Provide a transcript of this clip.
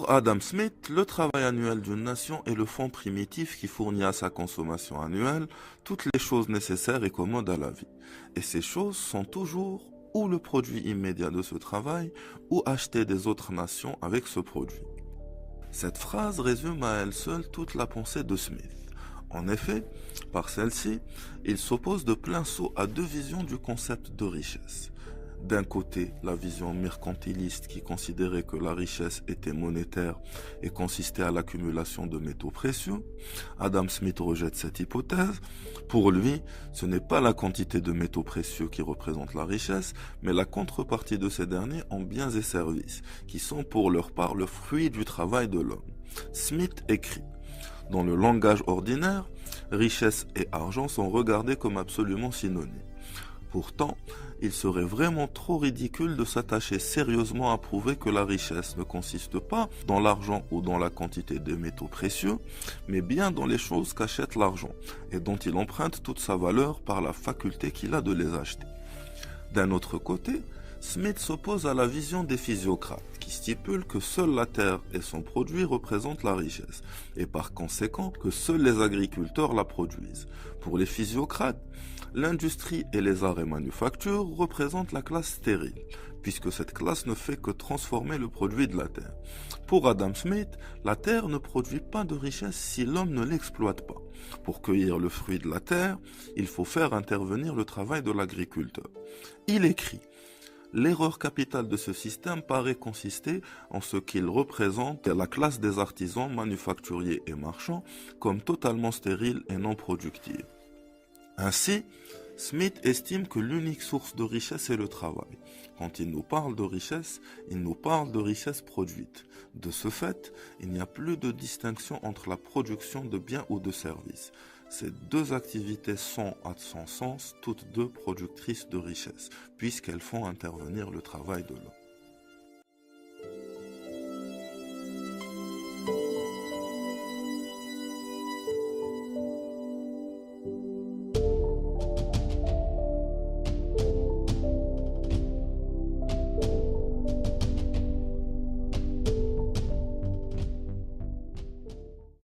Pour Adam Smith, le travail annuel d'une nation est le fonds primitif qui fournit à sa consommation annuelle toutes les choses nécessaires et commodes à la vie. Et ces choses sont toujours ou le produit immédiat de ce travail ou acheté des autres nations avec ce produit. Cette phrase résume à elle seule toute la pensée de Smith. En effet, par celle-ci, il s'oppose de plein saut à deux visions du concept de richesse. D'un côté, la vision mercantiliste qui considérait que la richesse était monétaire et consistait à l'accumulation de métaux précieux. Adam Smith rejette cette hypothèse. Pour lui, ce n'est pas la quantité de métaux précieux qui représente la richesse, mais la contrepartie de ces derniers en biens et services, qui sont pour leur part le fruit du travail de l'homme. Smith écrit: dans le langage ordinaire, richesse et argent sont regardés comme absolument synonymes. Pourtant, il serait vraiment trop ridicule de s'attacher sérieusement à prouver que la richesse ne consiste pas dans l'argent ou dans la quantité de métaux précieux, mais bien dans les choses qu'achète l'argent, et dont il emprunte toute sa valeur par la faculté qu'il a de les acheter. D'un autre côté, Smith s'oppose à la vision des physiocrates, qui stipule que seule la terre et son produit représentent la richesse, et par conséquent que seuls les agriculteurs la produisent. Pour les physiocrates, l'industrie et les arts et manufactures représentent la classe stérile, puisque cette classe ne fait que transformer le produit de la terre. Pour Adam Smith, la terre ne produit pas de richesse si l'homme ne l'exploite pas. Pour cueillir le fruit de la terre, il faut faire intervenir le travail de l'agriculteur. Il écrit: l'erreur capitale de ce système paraît consister en ce qu'il représente la classe des artisans, manufacturiers et marchands comme totalement stérile et non productive. Ainsi, Smith estime que l'unique source de richesse est le travail. Quand il nous parle de richesse, il nous parle de richesse produite. De ce fait, il n'y a plus de distinction entre la production de biens ou de services. Ces deux activités sont, à son sens, toutes deux productrices de richesse, puisqu'elles font intervenir le travail de l'homme.